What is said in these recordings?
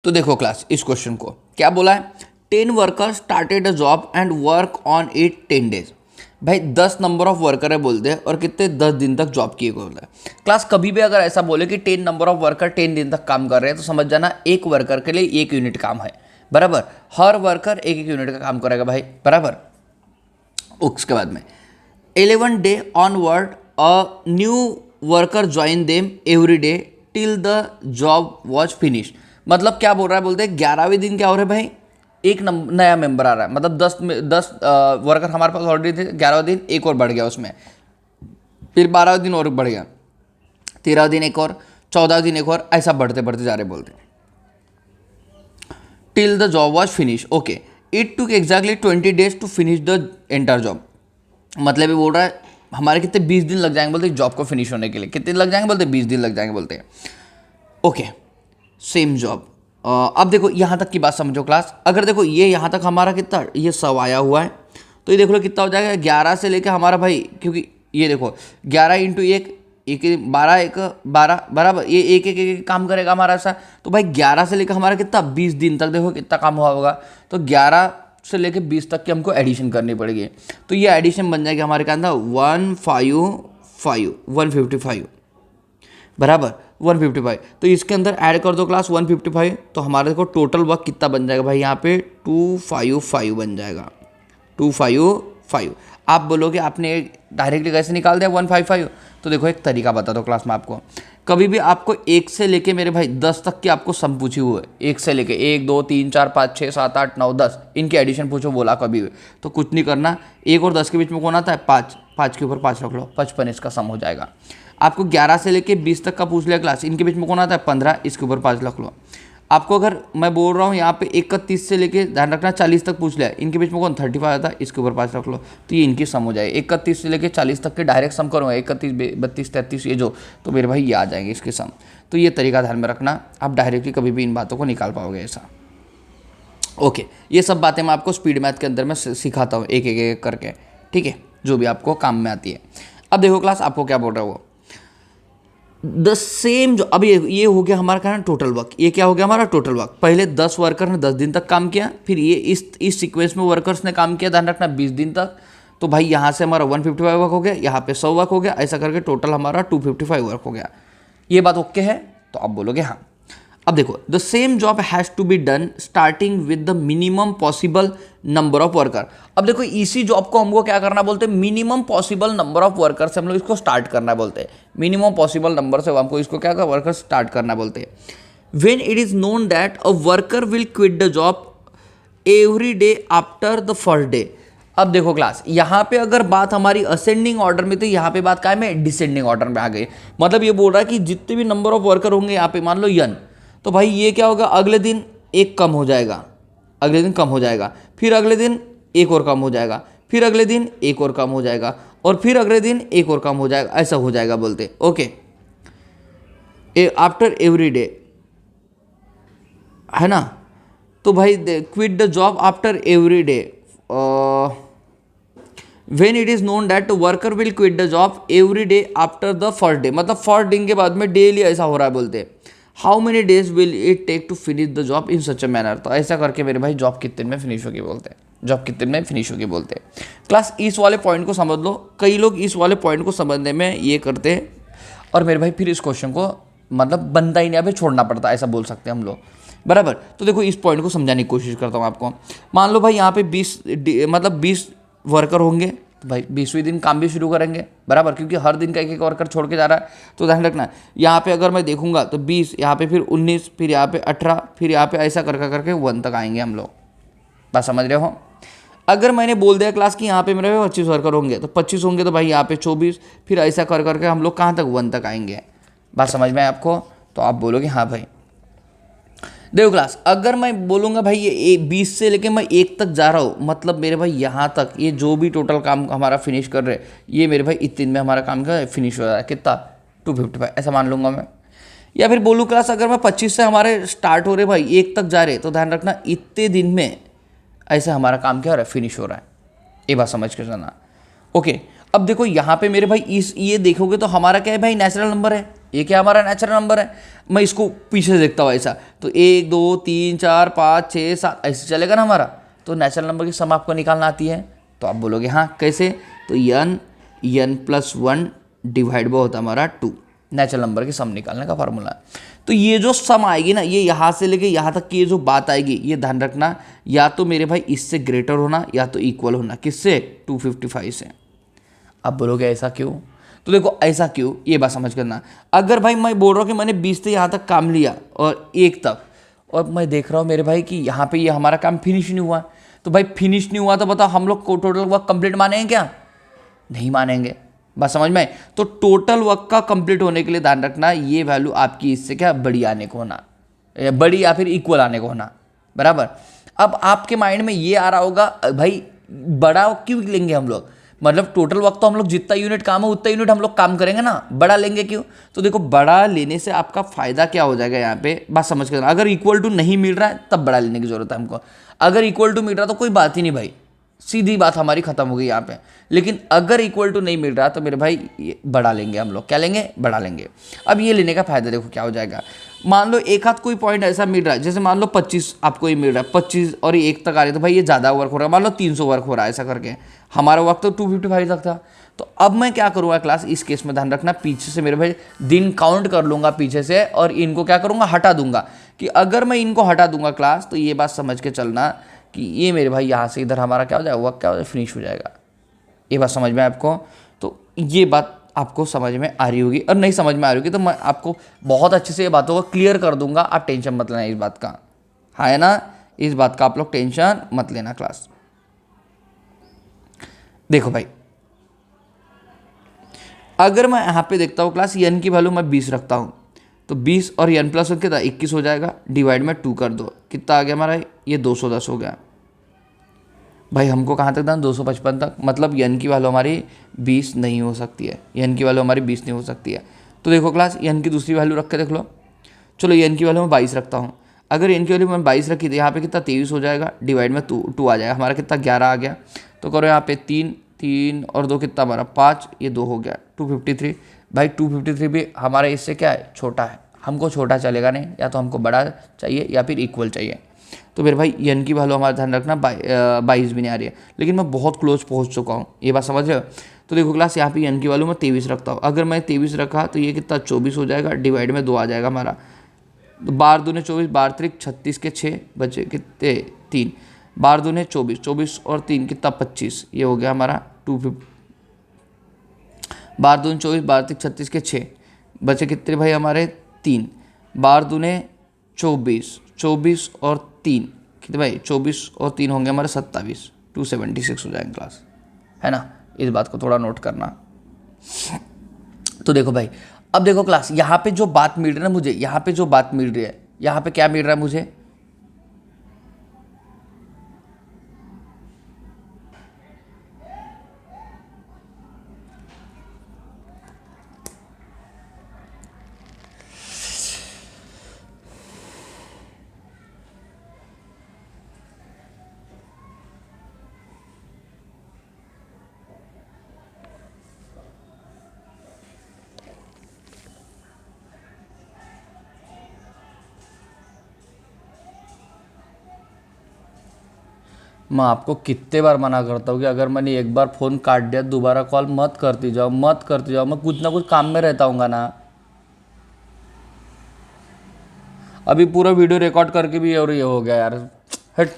तो देखो क्लास, इस क्वेश्चन को क्या बोला है, 10 worker started a job and work on it 10 days. भाई 10 नंबर ऑफ वर्कर है बोलते हैं और कितने 10 दिन तक जॉब किए बोलते हैं। क्लास कभी भी अगर ऐसा बोले कि 10 नंबर ऑफ वर्कर 10 दिन तक काम कर रहे हैं तो समझ जाना एक वर्कर के लिए 1 यूनिट काम है, बराबर। हर वर्कर एक एक यूनिट का काम करेगा भाई, बराबर। उसके बाद में 11 day onward a new worker join them every day till the job was finish. मतलब क्या बोल रहा है, बोलते हैं 11वें दिन क्या हो रहा है भाई, एक नया मेंबर आ रहा है। मतलब 10 वर्कर हमारे पास ऑलरेडी थे, 11वें दिन एक और बढ़ गया उसमें, फिर 12वें दिन और बढ़ गया, 13वें दिन एक और, 14वें दिन एक और, ऐसा बढ़ते बढ़ते जा रहे बोलते हैं till the job was finish. Okay, it took exactly 20 days to finish the entire job. मतलब ये बोल रहा है हमारे कितने 20 दिन लग जाएंगे बोलते जॉब को फिनिश होने के लिए। कितने लग जाएंगे बोलते 20 दिन लग जाएंगे बोलते हैं। Okay, same job. अब देखो यहाँ तक की बात समझो क्लास। अगर देखो ये यहाँ तक हमारा कितना, ये 100 आया हुआ है, तो ये देख लो कितना हो जाएगा 11 से लेके हमारा भाई, क्योंकि ये देखो 11 इंटू एक 12 एक 12 बराबर, ये एक काम करेगा हमारा ऐसा। तो भाई 11 से लेकर हमारा कितना 20 दिन तक देखो कितना काम हुआ होगा। तो 11 से लेके 20 तक की हमको एडिशन करनी पड़ेगी। तो ये एडिशन बन जाएगी हमारे क्या अंदर 155 बराबर 155। तो इसके अंदर ऐड कर दो क्लास 155, तो हमारे को टोटल वर्क कितना बन जाएगा भाई, यहाँ पे 255 बन जाएगा, 255। आप बोलोगे आपने डायरेक्टली कैसे निकाल दिया 155, तो देखो एक तरीका बता दो क्लास में आपको। कभी भी आपको 1 से लेके मेरे भाई 10 तक की आपको सम पूछी हुई है, 1 से लेके 1 2 3 4 5 6 7 8 9 10 इनकी एडिशन पूछो बोला कभी भी, तो कुछ नहीं करना, 1 और 10 के बीच में कौन आता है 5, 5 के ऊपर 5 रख लो, 55 इसका सम हो जाएगा। आपको 11 से लेके 20 तक का पूछ लिया क्लास, इनके बीच में कौन आता है 15, इसके ऊपर 5 रख लो। आपको अगर मैं बोल रहा हूँ यहाँ पे 31 से लेके ध्यान रखना 40 तक पूछ लिया, इनके बीच में कौन 35 आता है, इसके ऊपर 5 रख लो, तो ये इनकी सम हो जाएगी। 31 से लेके 40 तक के डायरेक्ट सम करूँगा, 31 32 33 ये जो, तो मेरे भाई ये आ जाएंगे इसके सम। तो ये तरीका ध्यान में रखना, आप डायरेक्टली कभी भी इन बातों को निकाल पाओगे ऐसा। ओके, ये सब बातें मैं आपको स्पीड मैथ के अंदर मैं सिखाता हूँ एक एक करके, ठीक है, जो भी आपको काम में आती है। अब देखो क्लास आपको क्या बोल रहा है वो, द सेम जो अब ये हो गया हमारा क्या टोटल वर्क। ये क्या हो गया हमारा टोटल वर्क। पहले 10 वर्कर ने 10 दिन तक काम किया, फिर ये इस सीक्वेंस में वर्कर्स ने काम किया, ध्यान रखना 20 दिन तक। तो भाई यहाँ से हमारा 155 वर्क हो गया, यहाँ पे 100 वर्क हो गया, ऐसा करके टोटल हमारा 255 वर्क हो गया। ये बात ओके है, तो आप बोलोगे हाँ। अब देखो, the same job has to be done starting with the minimum possible number of worker. अब देखो इसी जॉब को हमको क्या करना बोलते हैं, minimum possible number of worker से हम लोग इसको स्टार्ट करना बोलते हैं। मिनिमम पॉसिबल नंबर से हमको इसको क्या वर्कर स्टार्ट करना बोलते हैं। When it is known that a worker will quit the job every day after the first day. अब देखो क्लास, यहाँ पे अगर बात हमारी असेंडिंग ऑर्डर में, तो यहाँ पे बात क्या है, मैं डिसेंडिंग ऑर्डर में आ गई। मतलब ये बोल रहा है कि जितने भी नंबर ऑफ वर्कर होंगे यहाँ पे मान लो n, तो भाई ये क्या होगा, अगले दिन एक कम हो जाएगा, अगले दिन कम हो जाएगा, फिर अगले दिन एक और कम हो जाएगा, फिर अगले दिन एक और कम हो जाएगा, और फिर अगले दिन एक और कम हो जाएगा, ऐसा हो जाएगा बोलते। ओके, आफ्टर एवरी डे है ना। तो भाई quit the job after every day when it is known that worker will quit the job every day after the first day. मतलब फर्स्ट दिन के बाद में डेली ऐसा हो रहा है बोलते। How many days will it take to finish the job in such a manner. तो ऐसा करके मेरे भाई जॉब कितने दिन में फिनिश होगी बोलते हैं, जॉब कितने दिन में फिनिश होगी बोलते हैं। क्लास इस वाले पॉइंट को समझ लो, कई लोग इस वाले पॉइंट को समझने में ये करते हैं और मेरे भाई फिर इस क्वेश्चन को मतलब बनता ही नहीं, अभी छोड़ना पड़ता है, ऐसा बोल सकते हैं हम लोग, बराबर। तो देखो इस पॉइंट को समझाने की कोशिश करता हूँ आपको। मान लो भाई यहाँ पे 20 वर्कर होंगे, तो भाई 20वें दिन काम भी शुरू करेंगे, बराबर, क्योंकि हर दिन का एक वर्कर छोड़ के जा रहा है। तो ध्यान रखना यहाँ पे अगर मैं देखूंगा तो 20, यहाँ पे फिर 19, फिर यहाँ पे 18, फिर यहाँ पे ऐसा करके 1 तक आएंगे हम लोग। बात समझ रहे हो। अगर मैंने बोल दिया क्लास कि यहाँ पे मेरे 25 वर्कर होंगे, तो 25 होंगे तो भाई यहाँ पे 24, फिर ऐसा करके हम लोग कहाँ तक 1 तक आएंगे। बात समझ में आए आपको, तो आप बोलोगे हाँ भाई। देखो क्लास, अगर मैं बोलूँगा भाई ये 20 से लेके मैं 1 तक जा रहा हूँ, मतलब मेरे भाई यहाँ तक ये जो भी टोटल काम हमारा फिनिश कर रहे, ये मेरे भाई इतने दिन में हमारा काम का फिनिश हो रहा है, कितना 255 ऐसा मान लूँगा मैं। या फिर बोलूँ क्लास, अगर मैं 25 से हमारे स्टार्ट हो रहे भाई 1 तक जा रहे, तो ध्यान रखना इतने दिन में ऐसा हमारा काम क्या हो रहा है, फिनिश हो रहा है। ये बात समझ के जाना। ओके, अब देखो यहाँ पे मेरे भाई ये देखोगे तो हमारा क्या है भाई, नेचुरल नंबर है। ये क्या हमारा नेचुरल नंबर है। मैं इसको पीछे से देखता हूँ ऐसा, तो 1 2 3 4 5 6 7 ऐसे चलेगा ना हमारा। तो नेचुरल नंबर की सम आपको निकालना आती है, तो आप बोलोगे हाँ कैसे, तो n+1 डिवाइड बाय होता है हमारा 2, नेचुरल नंबर की सम निकालने का फार्मूला। तो ये जो सम आएगी ना, ये यहाँ से लेके यहाँ तक की ये जो बात आएगी, ये ध्यान रखना, या तो मेरे भाई इससे ग्रेटर होना या तो इक्वल होना, किससे, 255 से। अब बोलोगे ऐसा क्यों, तो देखो ऐसा क्यों, ये बात समझ करना। अगर भाई मैं बोल रहा हूँ कि मैंने 20 से यहाँ तक काम लिया और 1 तक, और मैं देख रहा हूँ मेरे भाई कि यहाँ पे ये हमारा काम फिनिश नहीं हुआ, तो भाई फिनिश नहीं हुआ तो बताओ हम लोग को टोटल वर्क कंप्लीट मानेंगे क्या, नहीं मानेंगे। बात समझ में। तो टोटल वर्क का कंप्लीट होने के लिए ध्यान रखना, ये वैल्यू आपकी इससे क्या बड़ी आने को होना, बड़ी या फिर इक्वल आने को होना, बराबर। अब आपके माइंड में ये आ रहा होगा भाई बड़ा क्यों लेंगे हम लोग, मतलब टोटल वर्क तो हम लोग जितना यूनिट काम है उतना यूनिट हम लोग काम करेंगे ना, बड़ा लेंगे क्यों। तो देखो बड़ा लेने से आपका फायदा क्या हो जाएगा, यहाँ पे बात समझ कर, अगर इक्वल टू नहीं मिल रहा है तब बड़ा लेने की जरूरत है हमको, अगर इक्वल टू मिल रहा तो कोई बात ही नहीं भाई, सीधी बात हमारी खत्म हो गई यहाँ पे। लेकिन अगर इक्वल टू नहीं मिल रहा तो मेरे भाई ये बढ़ा लेंगे हम लोग, क्या लेंगे, बढ़ा लेंगे। अब ये लेने का फायदा देखो क्या हो जाएगा, मान लो एक हाथ कोई पॉइंट ऐसा मिल रहा है, जैसे मान लो 25 आपको ये मिल रहा है, 25 और ये 1 तक आ रही है, तो भाई ये ज़्यादा वर्क हो रहा है, मान लो 300 वर्क हो रहा है ऐसा करके, हमारा वर्क तो 255 तक था। तो अब मैं क्या करूँगा क्लास, इस केस में ध्यान रखना, पीछे से मेरे भाई दिन काउंट कर लूँगा पीछे से, और इनको क्या करूँगा, हटा दूंगा, कि अगर मैं इनको हटा दूंगा क्लास, तो ये बात समझ के चलना कि ये मेरे भाई यहाँ से इधर हमारा क्या हो जाएगा, वर्क क्या हो जाएगा, फिनिश हो जाएगा। ये बात समझ में आपको, तो ये बात आपको समझ में आ रही होगी, और नहीं समझ में आ रही होगी तो मैं आपको बहुत अच्छे से ये बातों को क्लियर कर दूंगा, आप टेंशन मत लेना इस बात का, हाँ है ना, इस बात का आप लोग टेंशन मत लेना क्लास। देखो भाई अगर मैं यहाँ पे देखता हूँ क्लास, n की वैल्यू मैं 20 रखता हूँ, तो 20 और n प्लस कितना 21 हो जाएगा, डिवाइड में 2 कर दो, कितना आ गया हमारा, ये 210 हो गया। भाई हमको कहाँ तक था, 255 तक, मतलब n की वैल्यू हमारी 20 नहीं हो सकती है, n की वैल्यू हमारी 20 नहीं हो सकती है। तो देखो क्लास n की दूसरी वैल्यू रख के देख लो, चलो n की वैल्यू मैं 22 रखता हूँ, अगर n की वैल्यू मैं 22 रखी तो यहाँ पे कितना 23 हो जाएगा, डिवाइड में 2 आ जाएगा, हमारा कितना 11 आ गया। तो करो यहाँ पे 3 और 2 कितना हमारा 5, ये 2 हो गया 253। भाई 253 भी हमारे इससे क्या है, छोटा है, हमको छोटा चलेगा नहीं, या तो हमको बड़ा चाहिए या फिर इक्वल चाहिए। तो मेरे भाई n की वैल्यू हमारा ध्यान रखना 22 भी नहीं आ रही है, लेकिन मैं बहुत क्लोज पहुंच चुका हूँ, ये बात समझ रहे हो। तो देखो क्लास यहाँ पे n की वैल्यू मैं 23 रखता हूँ, अगर मैं 23 रखा तो ये कितना 24 हो जाएगा, डिवाइड में 2 आ जाएगा हमारा, तो 12 दूने 24, 12 त्रिक 36 के 6 बचे कितने 3, 12 दूने 24, 24 और 3 कितना 25, ये हो गया हमारा 250, 12 दूने 24, 12 त्रिक 36 के 6 बचे कितने भाई हमारे 3, 12 दूने 24, 24 और 3 कितने भाई 24 और 3 होंगे हमारे 27, 276 हो जाएंगे क्लास, है ना, इस बात को थोड़ा नोट करना। तो देखो भाई अब देखो क्लास, यहाँ पे जो बात मिल रही है ना मुझे, यहाँ पे जो बात मिल रही है, यहाँ पे क्या मिल रहा है मुझे, मैं आपको कितने बार मना करता हूँ कि अगर मैंने एक बार फ़ोन काट दिया दोबारा कॉल मत करती जाओ, मत करती जाओ, मैं कुछ ना कुछ काम में रहता हूँगा ना। अभी पूरा वीडियो रिकॉर्ड करके भी और ये हो गया यार, हट,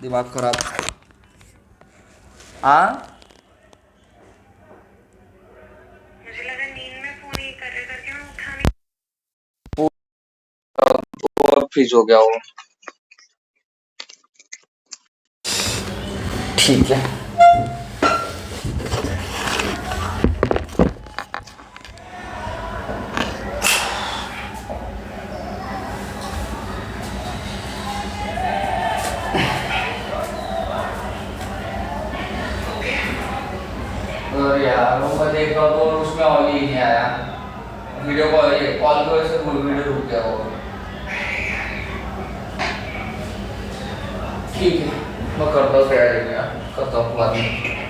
दिमाग खराब। मुझे लगा नींद में फोन ये कर रहे करके मैं उठा नहीं। और फ्रीज हो गया वो, ठीक है। और यार वो मैं देख रहा हूँ तो उसमें ऑल ही नहीं आया, वीडियो कॉल, ये कॉल की वजह से फुल वीडियो रुक गया वो। ठीक है मैं करता हूँ तैयारी में, करता हूँ बाद में।